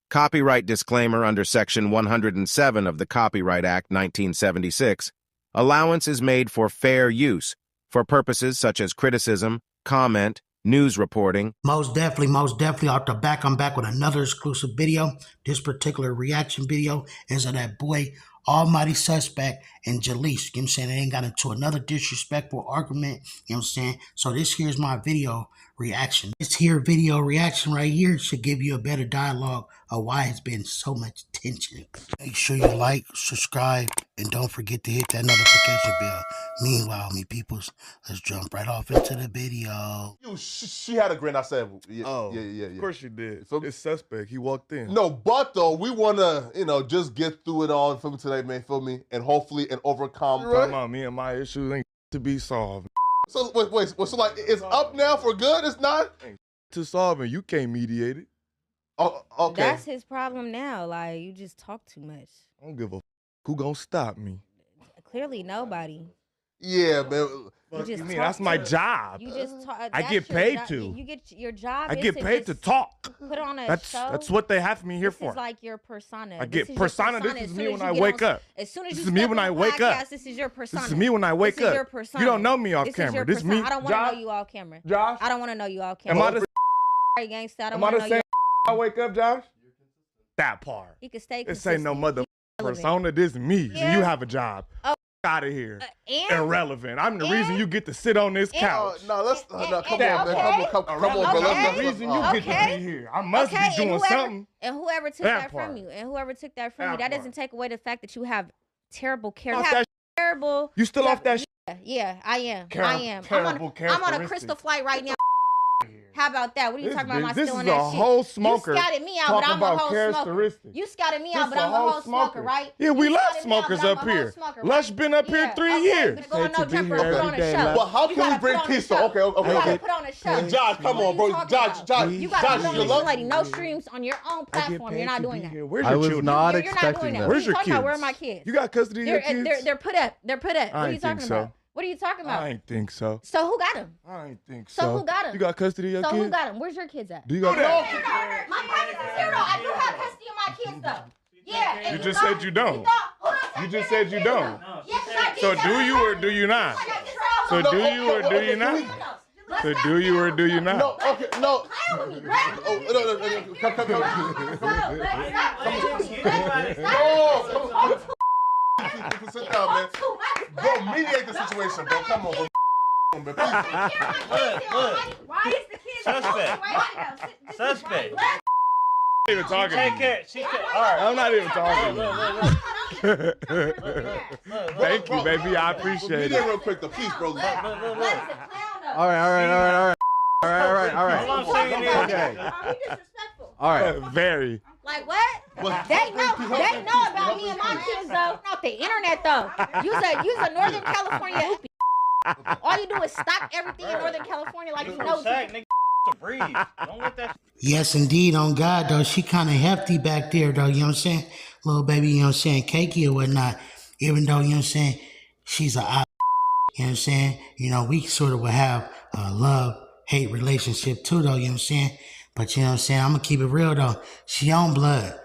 Copyright disclaimer under Section 107 of the Copyright Act 1976. Allowance is made for fair use, for purposes such as criticism, comment, news reporting. Most definitely. I'm back with another exclusive video. This particular reaction video is of that boy, Almighty Suspect, and Jaleec. You know what I'm saying? They ain't got into another disrespectful argument. You know what I'm saying? So this here's my video reaction. This here video reaction right here should give you a better dialogue of why it's been so much tension. Make sure you like, subscribe, and don't forget to hit that notification bell. Meanwhile, me peoples, let's jump right off into the video. She had a grin. I said, yeah. Of course you did. It's suspect. He walked in. No, but though, we want to, just get through it all for me today, man, feel me? And hopefully overcome. Talking about me and my issues ain't to be solved. So, wait, so like, it's up now for good? It's not? Ain't to solve it. You can't mediate it. Oh, okay. That's his problem now. Like, you just talk too much. I don't give a who gonna stop me. Clearly, nobody. Yeah, man. That's my job. You just talk. I get paid to. You get your job. I get paid to talk. Put on a show. That's what they have me here for. This is like your persona. I get persona. This is me when I wake up. As soon as this you is me when I wake up. This is your persona. This is me when I wake up. You don't know me off camera. This is me. I don't want to know you off camera. Josh. I don't want to know you off camera. Am I the gangsta? I don't want to know you. I wake up, Josh. That part. You can stay. This ain't no mother persona. This is me. Yeah. You have a job. Oh. Out of here. Irrelevant. I'm the reason you get to sit on this couch. No, let's come on, man. Come on, bro. I'm the reason you get to be here. I must be doing something. And whoever took that from you, that doesn't take away the fact that you have terrible character. Terrible. You still off that? Yeah, I am. Terrible character. I'm on a crystal flight right now. How about that? What are you talking about? Am I still in that shit? This is a whole smoker. You scouted me out, but I'm a whole smoker. You scouted me out, but I'm a whole smoker, right? Yeah, we love smokers up here. Lush been up here 3 years. Well, how can we bring peace though? Okay. You gotta put on a show. Josh, come on, bro. Josh. You gotta put on a lady. No streams on your own platform. You're not doing that. Where's your children? Not You're not doing that. Where's your kids? Where are my kids? You got custody of your kids? They're put up. What are you talking about? What are you talking about? I ain't think so. So who got him? I ain't think so. So who got him? You got custody of your kids? So who got him? Where's your kids at? Do you got My pockets is zero. I do have custody of my kids though. Yeah. You just said you don't. You just said you don't. Yes, I did. So do you or do you not? So do you or do you not? So do you or do you not? No, okay, no. No. Sit down, man. Bro, mediate the situation, bro. Come on, bro. Look. Why is the kid Suspect. I'm not even talking. Take care. All right. I'm not even talking. Thank you, baby. I appreciate it. Mediate real quick, though, please, bro. All right. All I'm saying is, okay. Are we disrespectful? All right. Very. Like what? They know about me and my kids though. Not the internet though. You's a Northern California hoopy. All you do is stock everything in Northern California like you know. to breathe. Don't let that. Yes, indeed, on God, though. She kind of hefty back there, though, you know what I'm saying? Little baby, you know what I'm saying, cakey or whatnot. Even though, you know what I'm saying, she's a op, you know what I'm saying? You know, we sort of will have a love-hate relationship too, though, you know what I'm saying? But, you know what I'm saying, I'm going to keep it real, though. She on blood.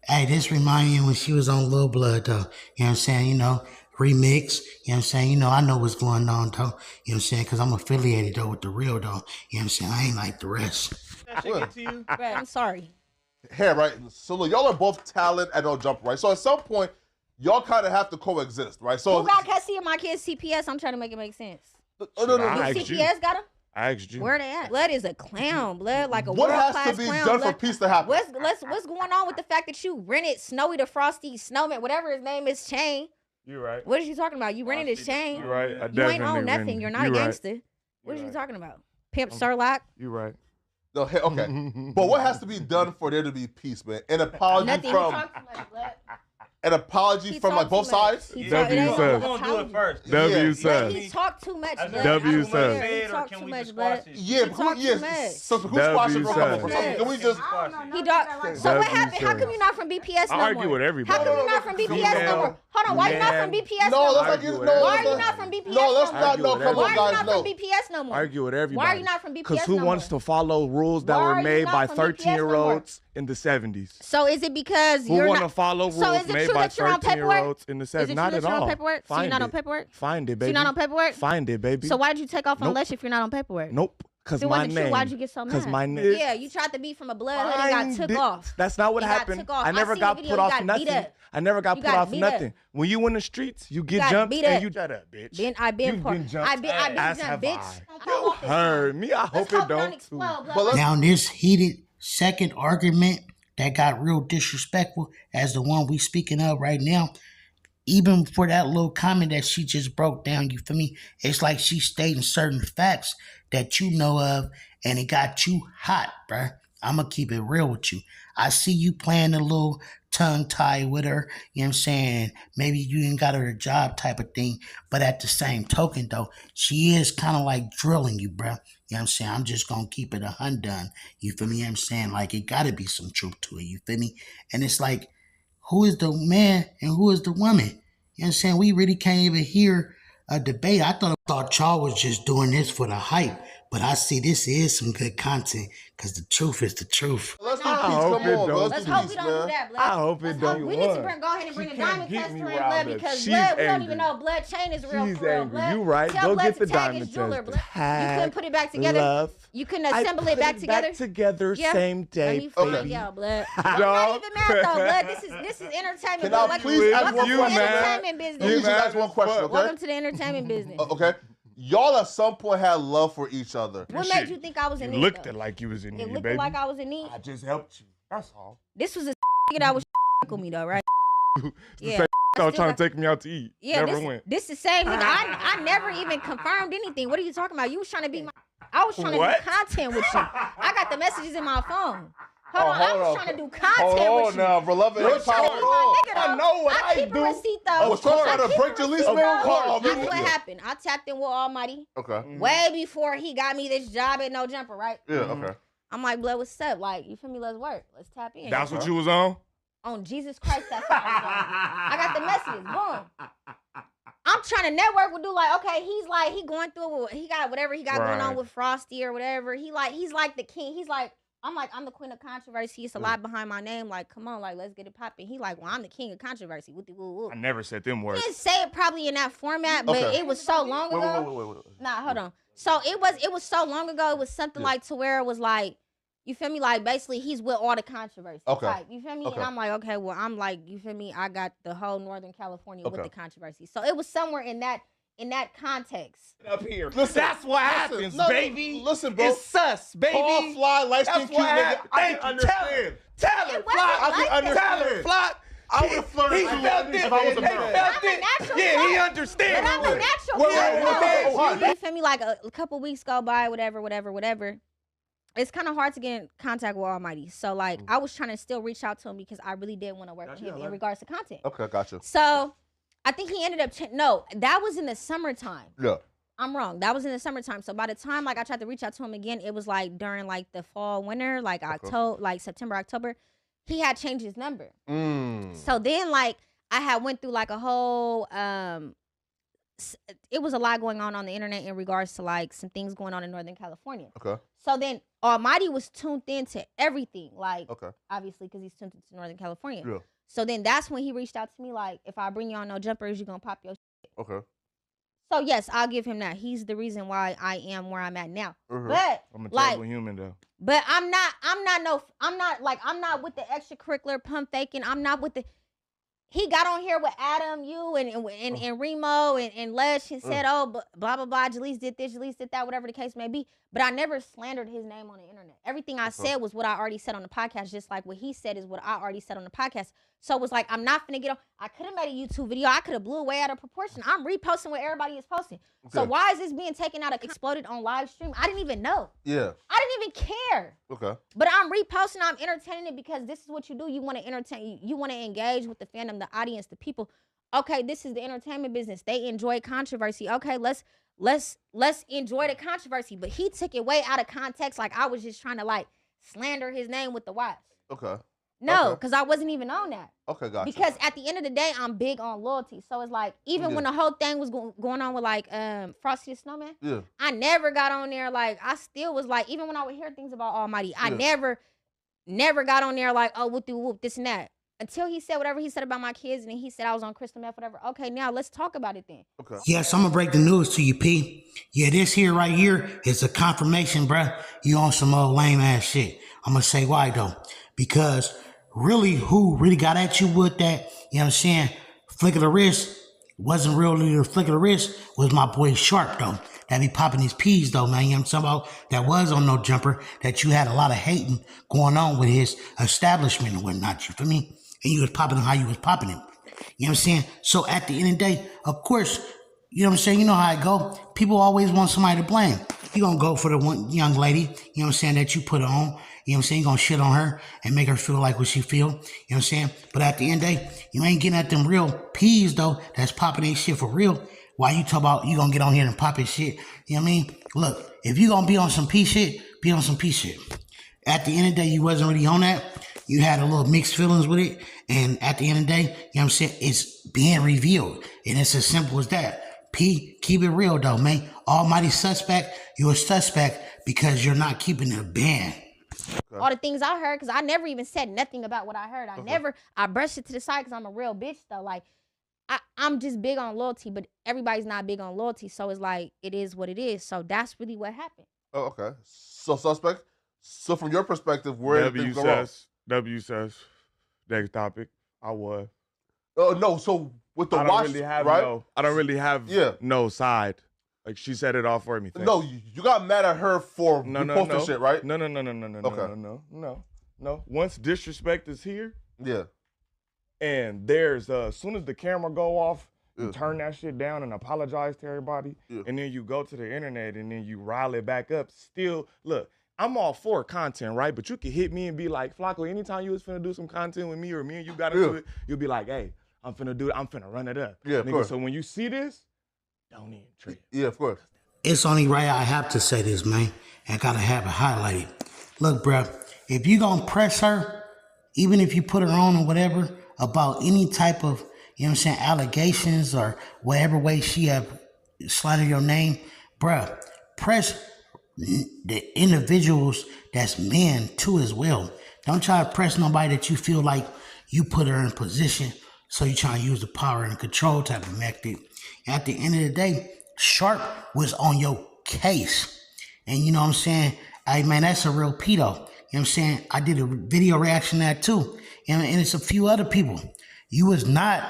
Hey, this remind me when she was on Lil Blood, though. You know what I'm saying? You know, remix. You know what I'm saying? You know, I know what's going on, though. You know what I'm saying? Because I'm affiliated, though, with the real, though. You know what I'm saying? I ain't like the rest. That shit get to you? Right, I'm sorry. Hey, right? So, look, y'all are both talent and no jumper, right? So, at some point, y'all kind of have to coexist, right? So, who got custody of my kids' CPS? I'm trying to make it make sense. Oh, no. CPS got them? I asked you. Where they at? Blood is a clown. Blood like a what world-class has to be clown. done for peace to happen? What's going on with the fact that you rented Snowy the Frosty Snowman, whatever his name is, chain? You're right. What is you talking about? You rented his chain. You're right. You ain't own nothing. You're not a gangster. What are you talking about? Pimp Sherlock? You're right. No, hey, okay. But what has to be done for there to be peace, man? An apology Nothing. from... an apology from like both sides? W says. Who's gonna do it first? W says. He talked too much, blood. W says. He talked too much, blood. Yeah, He talked too much. So who's squashing W Come on, says. Can we just? He dog. So what happened? How come you're not from BPS no more? I argue with everybody. How come you're not from BPS no more? Hold on, why you not from BPS No, no that's more? like you. Why are you not from BPS No, let's no not. more? No, come Why on, are you guys. not No. from BPS no more? Argue with everybody. Why are you not from BPS Because who no wants more? to follow rules that Why were are you made not by from BPS no more? 13-year-olds in the 70s? So is it because Who you're want to not? follow rules So is it made true by that you're on paperwork? 13-year-olds in the 70s? Is it Not true at that you're on all. paperwork? So Find you're not it. on paperwork? Find it, So baby. you're not on paperwork? Find it, baby. So why did you take off on Nope. Lesh if you're not on paperwork? Nope. Because If it my wasn't true, name. why'd you get so mad? Because my name. Yeah, you tried to be from a blood hood and got took off. That's not what You got happened. took off. I I never seen got the put video, you off got beat nothing. up. I never got You put got off beat up. nothing. When you in the streets, you get got jumped beat and up. you shut up, bitch. I've been You've part. been jumped. I've been As jumped, have bitch. You heard me. I hope it don't. Too. But let's, Now, in this heated second argument that got real disrespectful as the one we speaking of right now, even for that little comment that she just broke down, you feel me? It's like she's stating certain facts that you know of, and it got you hot, bruh. I'm going to keep it real with you. I see you playing a little tongue tie with her, you know what I'm saying? Maybe you ain't got her a job type of thing, but at the same token, though, she is kind of like drilling you, bruh. You know what I'm saying? I'm just going to keep it 100. You feel me? You know what I'm saying? Like, it got to be some truth to it, you feel me? And it's like, who is the man and who is the woman? You know what I'm saying? We really can't even hear a debate. I thought y'all was just doing this for the hype, but I see this is some good content because the truth is the truth. let's do I peace. hope Come it on, bro. don't. Let's do hope peace, we don't do man. that, blood. I hope it Let's don't. We need to go ahead and bring a diamond get tester me in, riled blood, up. because She's blood, we don't angry. even know blood chain is real She's for real, angry. blood. You right. Tell Go blood get to the tag diamond his jeweler, tester. blood. You couldn't put it back together. Love. You couldn't assemble it back together. Back together Yeah. same Let day, me find baby. out, blood. I'm not even mad though, blood. This is entertainment. Can blood. I Like, please ask welcome one to the question? entertainment Let me business. just ask one question, okay? Welcome to the entertainment business. Okay. Y'all at some point had love for each other. What made you think I was in You need? looked though? it like you was in It need, looked baby. like I was in need. I just helped you. That's all. This was a nigga that was me though, right? It's the Yeah. same I was still trying to take me out to eat. Yeah, Never went. this is the same nigga. I never even confirmed anything. What are you talking about? You was trying to be my. I was trying to What? do content with you. I got the messages in my phone. Hold on, I hold was on. trying to do content Hold with on you. now, bro. Love it. You was trying to be my nigga, though. I know what I keep do. a receipt though. Was Trump trying I to keep break a your lease, receipt, man? though. Come on, That's man. what happened. I tapped in with Almighty Okay. way before he got me this job at No Jumper, right? Yeah, okay. I'm like, blood, what's up? Like, you feel me? Let's work. Let's tap in. That's what you was on? On Jesus Christ, that's what I got the messages. Boom. I'm trying to network with dude. Like, okay, he going through. He got whatever he got going on Right. with Frosty or whatever. He's like the king. I'm the queen of controversy. It's a lot behind my name. Like, come on, like, let's get it popping. He like, well, I'm the king of controversy. Woo, woo, woo. I never said them He words. didn't say it probably in that format, but Okay. it was so long ago. Wait. Nah, hold on. So it was so long ago. It was something like to where it was like, you feel me? Like basically he's with all the controversy. Okay. Type, you feel me? Okay. And I'm like, okay, well, I'm like, you feel me? I got the whole Northern California with Okay. the controversy. So it was somewhere in that context. Up here. Listen, That's what happens, no, baby. listen, bro. It's sus, baby. Tall, fly, light skin, That's cute what nigga. happens. I Thank can you. Tell understand. her. Tell her. It wasn't Flock. like I can that. understand. Tell her. Flock. I would have flirted He with you felt it. if I was a They man. felt I'm a it. natural Yeah, he flow. understands. But I'm a natural Wait, flow. wait. You feel me? Like a couple weeks go by, whatever. It's kind of hard to get in contact with Almighty. So like, I was trying to still reach out to him because I really did want to work with him in regards to content. Okay, gotcha. So I think he ended up, no, that was in the summertime. Yeah. I'm wrong. That was in the summertime. So by the time like I tried to reach out to him again, it was like during like the fall, winter, like October, like September, October. He had changed his number. So then like I had went through like a whole, it was a lot going on the internet in regards to like some things going on in Northern California. Okay. So then Almighty was tuned into everything, like Okay. obviously because he's tuned into Northern California. Yeah. So then that's when he reached out to me like, if I bring you on No Jumpers, you gonna pop your shit. Okay. So yes, I'll give him that. He's the reason why I am where I'm at now. Mhm. But I'm a like, terrible human though. but I'm not with the extracurricular pump faking. I'm not with the. He got on here with Adam, you, and Remo and Lesh and said, oh, blah, blah, blah. Jaleec did this, Jaleec did that, whatever the case may be. But I never slandered his name on the internet. Everything I said was what I already said on the podcast, just like what he said is what I already said on the podcast. So it was like, I'm not finna get on. I could have made a YouTube video. I could have blew away out of proportion. I'm reposting what everybody is posting. Okay. So why is this being taken out of exploded on live stream? I didn't even know. Yeah. I didn't even care. Okay. But I'm reposting. I'm entertaining it because this is what you do. You want to entertain. You want to engage with the fandom, the audience, the people. Okay, this is the entertainment business. They enjoy controversy. Okay, let's enjoy the controversy. But he took it way out of context. Like I was just trying to like slander his name with the watch. Okay. No, because I wasn't even on that. Okay, gotcha. Because at the end of the day, I'm big on loyalty. So it's like, even when the whole thing was going on with like Frosty the Snowman, I never got on there. Like, I still was like, even when I would hear things about Almighty, I never got on there like, oh, whoop, this and that. Until he said whatever he said about my kids, and then he said I was on crystal meth, whatever. Okay, now let's talk about it then. Okay. Yes, I'm gonna break the news to you, P. Yeah, this here right here is a confirmation, bruh. You on some old lame ass shit. I'm gonna say why though. Because really, who really got at you with that, you know what I'm saying, flick of the wrist, wasn't really the flick of the wrist, was my boy Sharp though. That be popping his peas though, man. You know what I'm talking about? That was on No Jumper, that you had a lot of hating going on with his establishment and whatnot, you feel me? And you was popping him how you was popping him. You know what I'm saying? So at the end of the day, of course, you know what I'm saying? You know how it go. People always want somebody to blame. You gonna go for the one young lady, you know what I'm saying, that you put on. You know what I'm saying? You gonna shit on her and make her feel like what she feel. You know what I'm saying? But at the end of the day, you ain't getting at them real peas though that's popping their shit for real. Why you talk about you gonna get on here and pop his shit? You know what I mean? Look, if you gonna be on some pea shit, be on some pea shit. At the end of the day, you wasn't really on that. You had a little mixed feelings with it. And at the end of the day, you know what I'm saying? It's being revealed. And it's as simple as that. P, keep it real though, man. Almighty suspect, you're a suspect because you're not keeping it a band. All the things I heard, because I never even said nothing about what I heard. I brushed it to the side because I'm a real bitch though. Like, I'm just big on loyalty, but everybody's not big on loyalty. So it's like, it is what it is. So that's really what happened. Oh, okay. So suspect. So from your perspective, where did things go wrong? W says, next topic. I was. Oh no. So with the watch, right? I don't really have no side. Like she said it all for me. Thanks. No, you got mad at her for posting shit, right? No. Once disrespect is here, and there's as soon as the camera go off, you turn that shit down and apologize to everybody, and then you go to the internet and then you rile it back up. Still, look, I'm all for content, right? But you can hit me and be like, Flacco, anytime you was finna do some content with me or me and you got into it, you'll be like, hey, I'm finna run it up. Yeah, of course. So when you see this, don't even trip. Yeah, of course. It's only right I have to say this, man. I gotta have it highlighted. Look, bro, if you gonna press her, even if you put her on or whatever, about any type of, you know what I'm saying, allegations or whatever way she have slighted your name, bruh, press the individuals that's men too as well. Don't try to press nobody that you feel like you put her in position, so you trying to use the power and control type of method. At the end of the day, Sharp was on your case. And you know what I'm saying? Hey man, that's a real pedo. You know what I'm saying? I did a video reaction to that too. And it's a few other people. You was not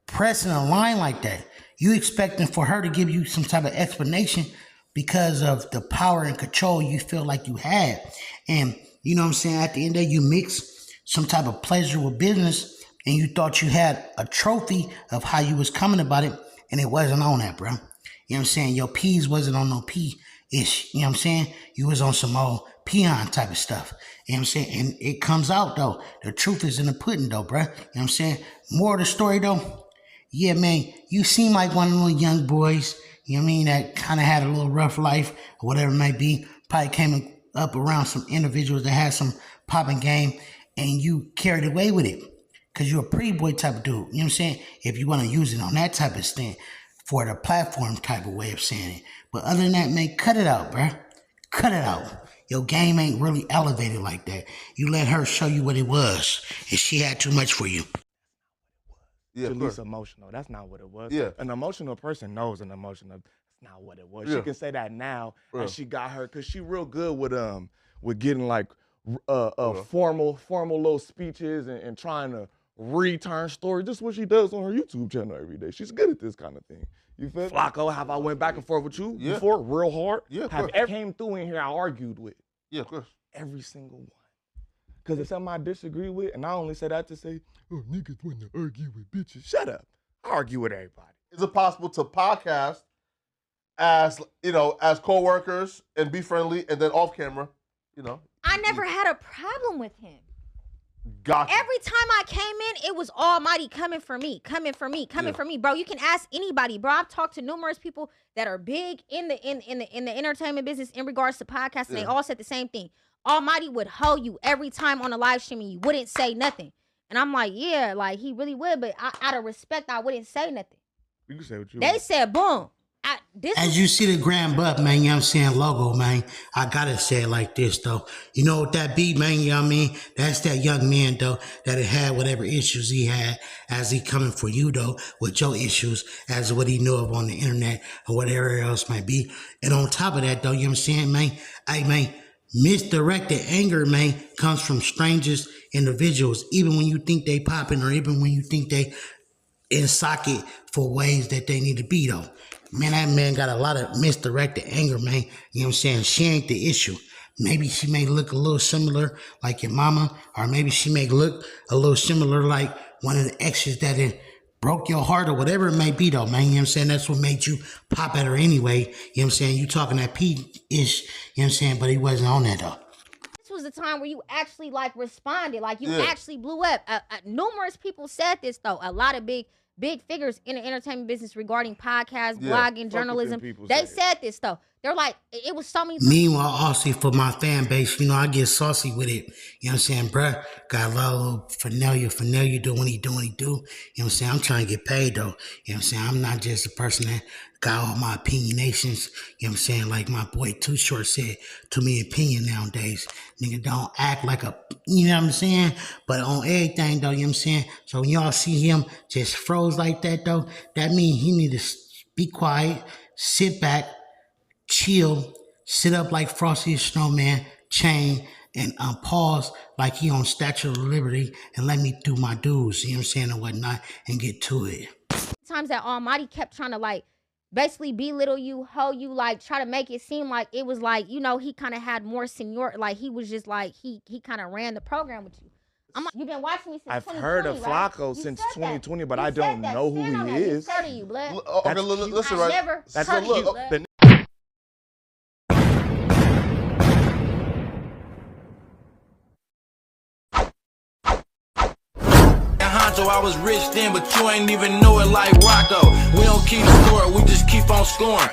pressing a line like that. You expecting for her to give you some type of explanation because of the power and control you feel like you had. And you know what I'm saying? At the end of the day, you mix some type of pleasure with business and you thought you had a trophy of how you was coming about it, and it wasn't on that, bro. You know what I'm saying? Your peas wasn't on no pea-ish. You know what I'm saying? You was on some old peon type of stuff. You know what I'm saying? And it comes out, though. The truth is in the pudding, though, bro. You know what I'm saying? More of the story, though. Yeah, man, you seem like one of the little young boys, you know what I mean, that kind of had a little rough life or whatever it may be. Probably came up around some individuals that had some popping game, and you carried away with it because you're a pretty boy type of dude. You know what I'm saying? If you want to use it on that type of stand for the platform type of way of saying it. But other than that, man, cut it out, bro. Cut it out. Your game ain't really elevated like that. You let her show you what it was, and she had too much for you. Yeah, at least emotional. That's not what it was. Yeah. An emotional person knows an emotional. That's not what it was. She can say that now, and she got her because she real good with getting like formal little speeches and trying to return story. This is what she does on her YouTube channel every day. She's good at this kind of thing. You feel? Flacco, have I went back and forth with you before? Real hard? Yeah, have ever came through in here I argued with? Yeah, of course. Every single one. Because it's something I disagree with, and I only say that to say, oh, niggas want to argue with bitches. Shut up. I argue with everybody. Is it possible to podcast as, you know, as co-workers and be friendly, and then off camera, you know? I never had a problem with him. Gotcha. Every time I came in, it was Almighty coming for me, coming for me, coming for me, bro. You can ask anybody, bro. I've talked to numerous people that are big in the entertainment business in regards to podcasts, and they all said the same thing. Almighty would hoe you every time on a live stream, and you wouldn't say nothing. And I'm like, yeah, like he really would, but out of respect, I wouldn't say nothing. You can say what you They want. said, boom. As you see the Grand Buff, man, you know what I'm saying, logo, man, I gotta say it like this, though. You know what that be, man, you know what I mean? That's that young man, though, that had whatever issues he had as he coming for you, though, with your issues, as what he knew of on the internet or whatever else might be. And on top of that, though, you know what I'm saying, man? Hey, man, misdirected anger, man, comes from strangers, individuals, even when you think they popping or even when you think they in socket for ways that they need to be, though. Man, that man got a lot of misdirected anger, man. You know what I'm saying? She ain't the issue. Maybe she may look a little similar like your mama, or maybe she may look a little similar like one of the exes that broke your heart or whatever it may be, though, man. You know what I'm saying? That's what made you pop at her anyway. You know what I'm saying? You talking that P-ish, you know what I'm saying? But he wasn't on that, though. This was the time where you actually like responded, like you actually blew up. Numerous people said this, though. A lot of big figures in the entertainment business regarding podcasts, blogging, journalism. They said this, though. They're like, it was so many. Meanwhile, also for my fan base, you know, I get saucy with it. You know what I'm saying, bruh? Got a little Fernellia do what he do. You know what I'm saying? I'm trying to get paid, though. You know what I'm saying? I'm not just a person that got all my opinionations. You know what I'm saying? Like my boy Too Short said, too many opinion nowadays. Nigga don't act like a, you know what I'm saying? But on everything, though, you know what I'm saying? So when y'all see him just froze like that, though, that means he need to be quiet, sit back, chill, sit up like Frosty the Snowman, chain, and pause like he on Statue of Liberty and let me do my dues, you know what I'm saying, and whatnot, and get to it. Times that Almighty kept trying to like basically belittle you, hoe you, like try to make it seem like it was like, you know, he kind of had more senior, like he was just like, he kind of ran the program with you. You've been watching me since I've 2020, heard of right? Flacco since 2020, but You I don't said that. know who Stand on he that. He is. said to you, blood. Okay, listen, I right? never That's heard look, you, blood. the Honcho, I was rich then, but you ain't even know it like Rocco. We don't keep score, we just keep on scoring.